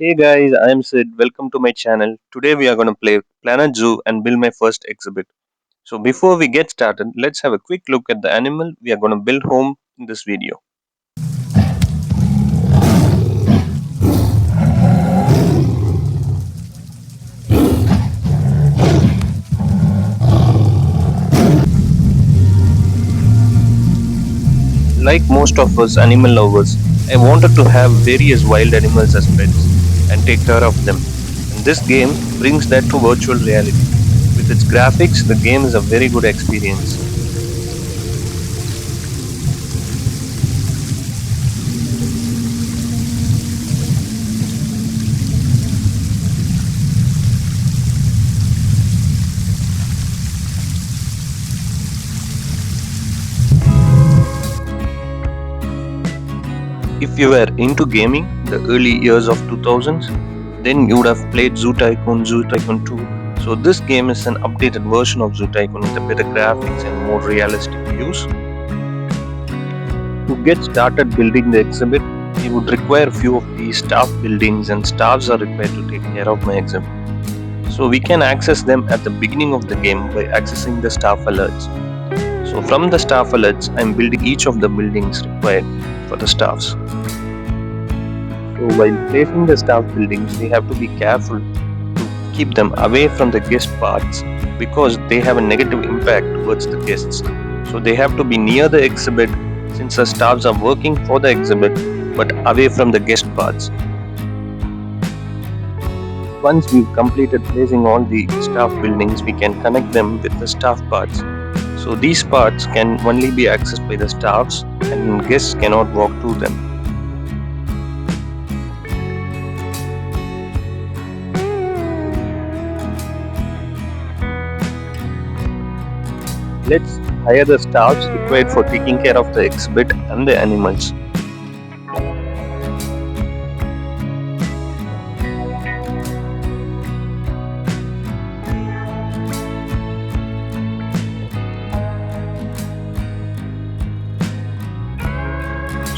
Hey guys, I am Sid. Welcome to my channel. Today we are going to play Planetzoo and build my first exhibit. So before we get started, let's have a quick look at the animal we are going to build home in this video. Like most of us animal lovers, I wanted to have various wild animals as pets and take care of them. And this game brings that to virtual reality. With its graphics, the game is a very good experience. If you were into gaming the early years of 2000s, then you would have played Zoo Tycoon 2. So this game is an updated version of Zoo Tycoon with a better graphics and more realistic views. To get started building the exhibit, you would require a few of these staff buildings, and staffs are required to take care of my exhibit. So we can access them at the beginning of the game by accessing the staff alerts. So from the staff alerts, I am building each of the buildings required for the staffs. So while placing the staff buildings, we have to be careful to keep them away from the guest parts because they have a negative impact towards the guests. So they have to be near the exhibit since the staffs are working for the exhibit but away from the guest parts. Once we've completed placing all the staff buildings, we can connect them with the staff parts. So these parts can only be accessed by the staffs and guests cannot walk to them. Let's hire the staffs required for taking care of the exhibit and the animals.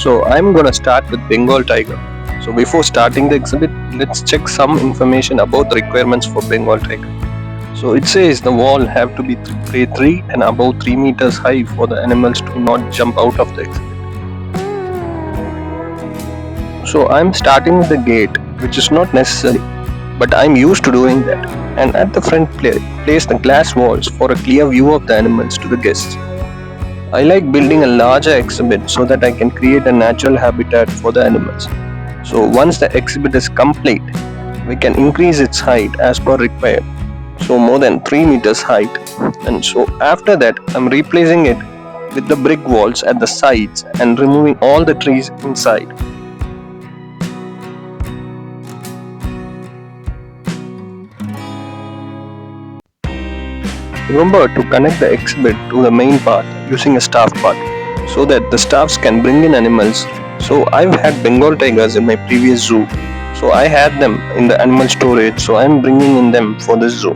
So I'm gonna start with Bengal Tiger. So before starting the exhibit, let's check some information about the requirements for Bengal Tiger. So it says the wall have to be 3 and above 3 meters high for the animals to not jump out of the exhibit. So I'm starting with the gate, which is not necessary, but I'm used to doing that. And at the front place the glass walls for a clear view of the animals to the guests. I like building a larger exhibit so that I can create a natural habitat for the animals. So once the exhibit is complete, we can increase its height as per required. So more than 3 meters height, and so after that I'm replacing it with the brick walls at the sides and removing all the trees inside. Remember to connect the exhibit to the main path using a staff path so that the staffs can bring in animals. So I've had Bengal tigers in my previous zoo, so I had them in the animal storage, so I'm bringing in them for this zoo.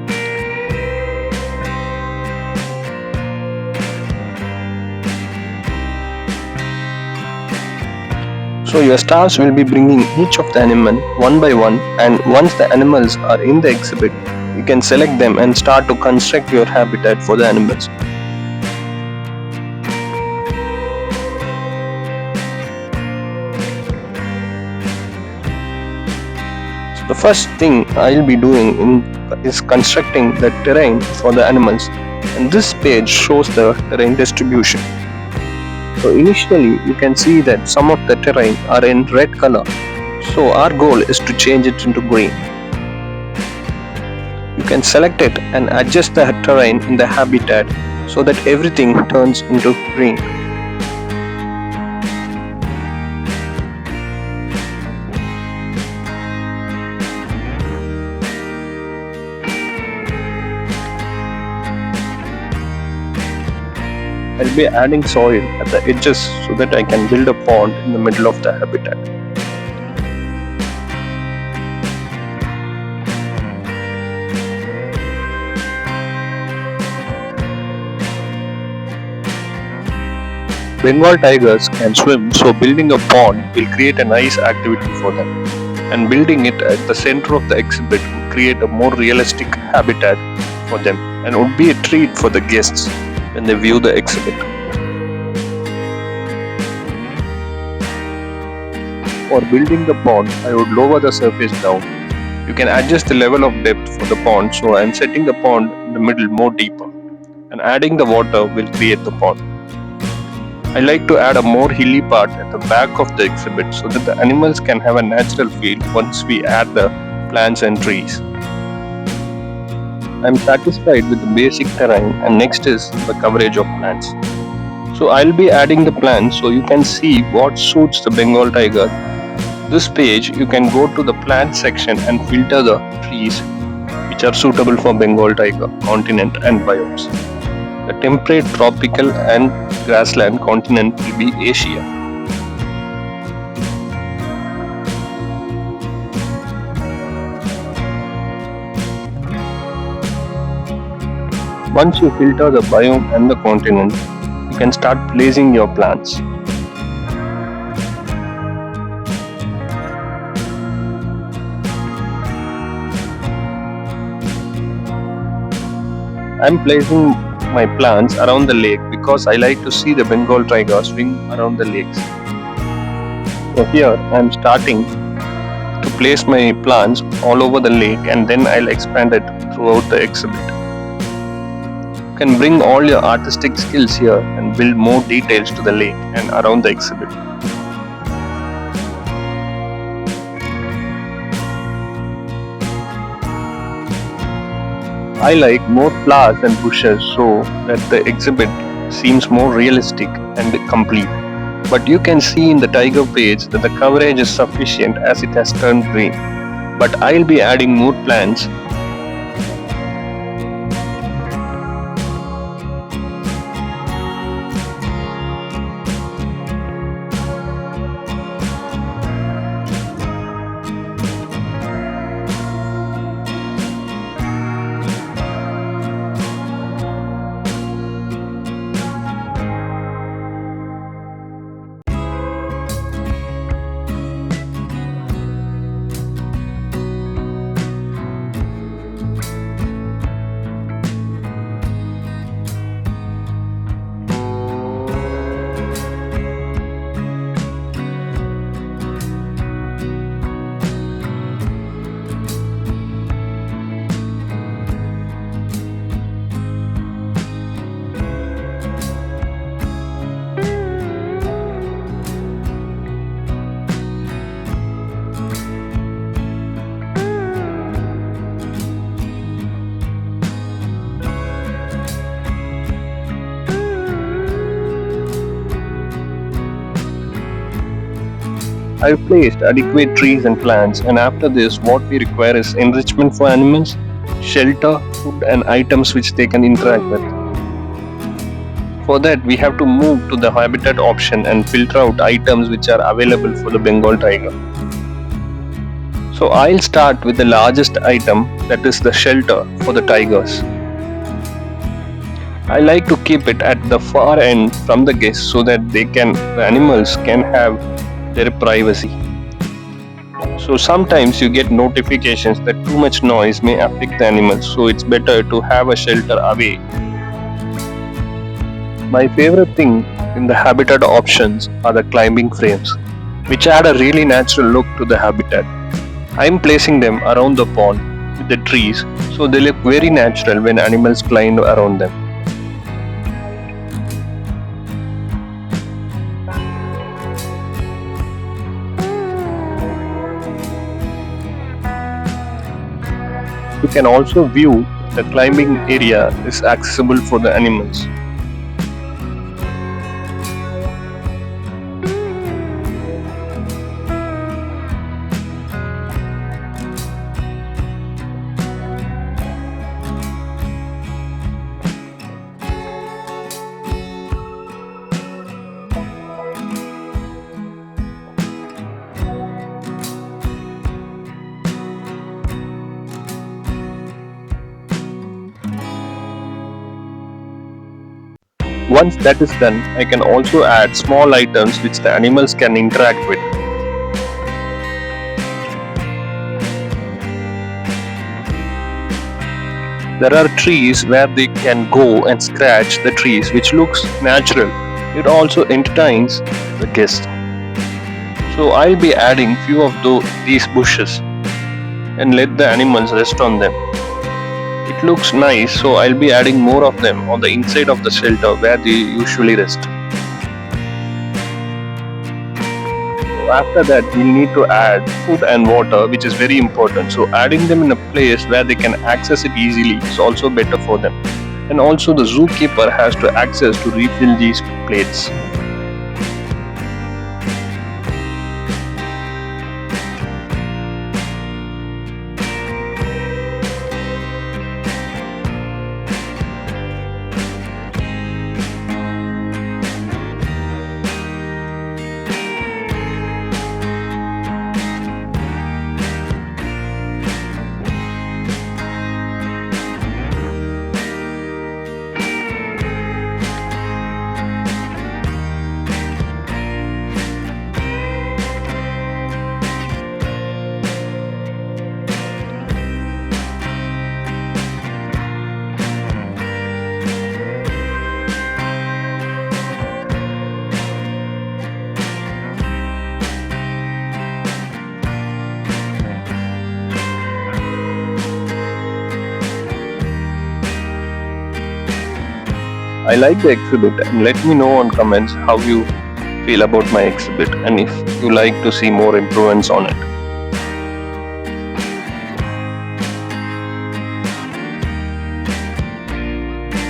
So your staffs will be bringing each of the animal one by one, and once the animals are in the exhibit, you can select them and start to construct your habitat for the animals. So the first thing I'll be doing is constructing the terrain for the animals, and this page shows the terrain distribution. So initially you can see that some of the terrain are in red color, so our goal is to change it into green. You can select it and adjust the terrain in the habitat so that everything turns into green. I'll be adding soil at the edges so that I can build a pond in the middle of the habitat. Bengal tigers can swim, so building a pond will create a nice activity for them. and building it at the center of the exhibit would create a more realistic habitat for them and would be a treat for the guests when they view the exhibit. For building the pond, I would lower the surface down. You can adjust the level of depth for the pond, so I am setting the pond in the middle more deeper, and adding the water will create the pond. I like to add a more hilly part at the back of the exhibit so that the animals can have a natural feel once we add the plants and trees. I am satisfied with the basic terrain, and next is the coverage of plants. So I'll be adding the plants so you can see what suits the Bengal tiger. This page you can go to the plant section and filter the trees which are suitable for Bengal tiger, continent and biomes. The temperate tropical and grassland continent will be Asia. Once you filter the biome and the continent, you can start placing your plants. I am placing my plants around the lake because I like to see the Bengal tiger swing around the lakes. So here I am starting to place my plants all over the lake, and then I'll expand it throughout the exhibit. You can bring all your artistic skills here and build more details to the lake and around the exhibit. I like more flowers and bushes so that the exhibit seems more realistic and complete. But you can see in the tiger page that the coverage is sufficient as it has turned green. But I'll be adding more plants. I've placed adequate trees and plants, and after this what we require is enrichment for animals, shelter, food and items which they can interact with. For that we have to move to the habitat option and filter out items which are available for the Bengal tiger. So I'll start with the largest item, that is the shelter for the tigers. I like to keep it at the far end from the guests so that the animals can have their privacy. So sometimes you get notifications that too much noise may affect the animals, so it's better to have a shelter away. My favorite thing in the habitat options are the climbing frames, which add a really natural look to the habitat. I am placing them around the pond with the trees so they look very natural when animals climb around them. You can also view the climbing area is accessible for the animals. Once that is done, I can also add small items which the animals can interact with. There are trees where they can go and scratch the trees, which looks natural. It also entertains the guests. So I'll be adding few of these bushes and let the animals rest on them. It looks nice, so I'll be adding more of them on the inside of the shelter where they usually rest. So after that, we'll need to add food and water, which is very important. So adding them in a place where they can access it easily is also better for them. And also the zookeeper has to access to refill these plates. I like the exhibit, and let me know on comments how you feel about my exhibit and if you like to see more improvements on it.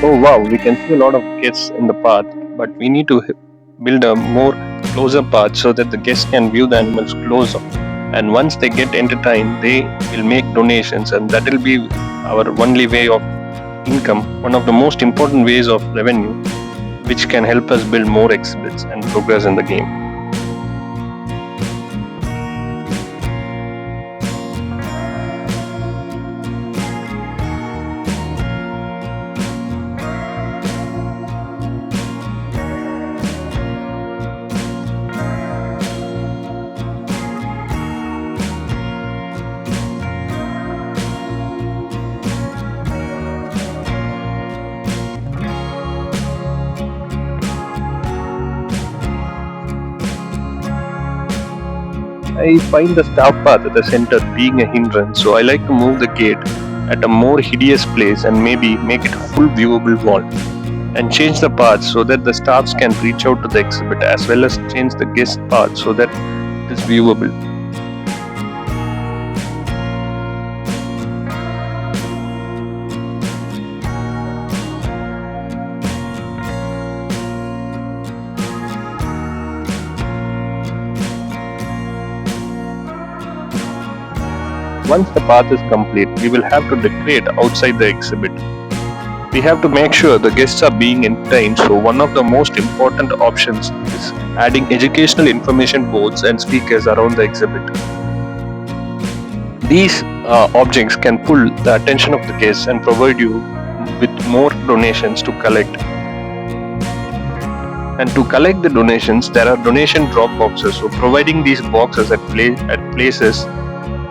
Oh wow, we can see a lot of guests in the path, but we need to build a more closer path so that the guests can view the animals closer. And once they get entertained, they will make donations, and that will be our only way of income, one of the most important ways of revenue, which can help us build more exhibits and progress in the game. I find the staff path at the center being a hindrance, so I like to move the gate at a more hideous place and maybe make it a full viewable wall and change the path so that the staffs can reach out to the exhibit as well as change the guest path so that it is viewable. Once the path is complete, we will have to decorate outside the exhibit. We have to make sure the guests are being entertained, so one of the most important options is adding educational information boards and speakers around the exhibit. These objects can pull the attention of the guests and provide you with more donations to collect. And to collect the donations, there are donation drop boxes, so providing these boxes at places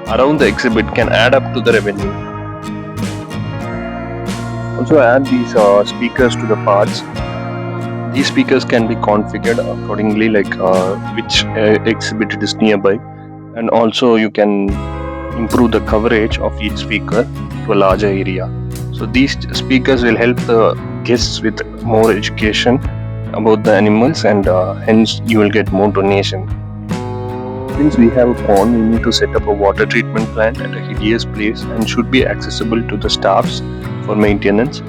around the exhibit can add up to the revenue. Also add these speakers to the parts. These speakers can be configured accordingly, like which exhibit it is nearby, and also you can improve the coverage of each speaker to a larger area. So these speakers will help the guests with more education about the animals, and hence you will get more donation. Since we have a pond, we need to set up a water treatment plant at a hideous place and should be accessible to the staffs for maintenance.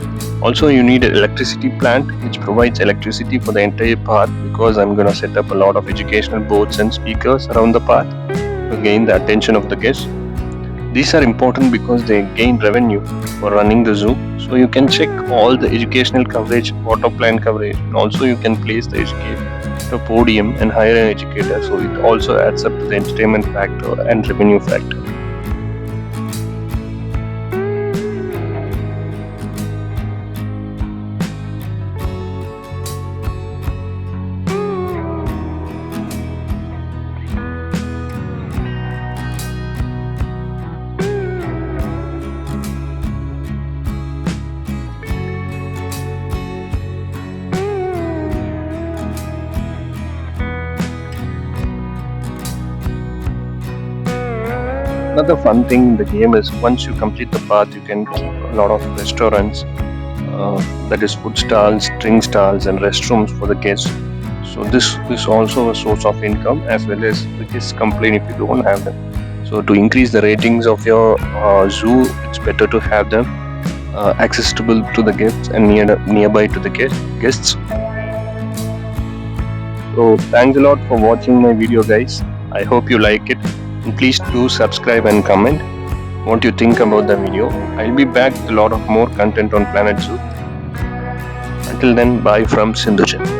Also, you need an electricity plant which provides electricity for the entire path, because I'm going to set up a lot of educational boards and speakers around the path to gain the attention of the guests. These are important because they gain revenue for running the zoo. So you can check all the educational coverage, water plant coverage, and also you can place the educator podium and hire an educator. So it also adds up to the entertainment factor and revenue factor. Another fun thing in the game is once you complete the path, you can do a lot of restaurants, that is food stalls, drink stalls, and restrooms for the guests. So this is also a source of income, as well as the guests complain if you don't have them. So to increase the ratings of your zoo, it's better to have them accessible to the guests and nearby to the guests. So thanks a lot for watching my video, guys. I hope you like it, and please do subscribe and comment what you think about the video. I'll be back with a lot of more content on Planet Zoo. Until then, bye from Sindhujan.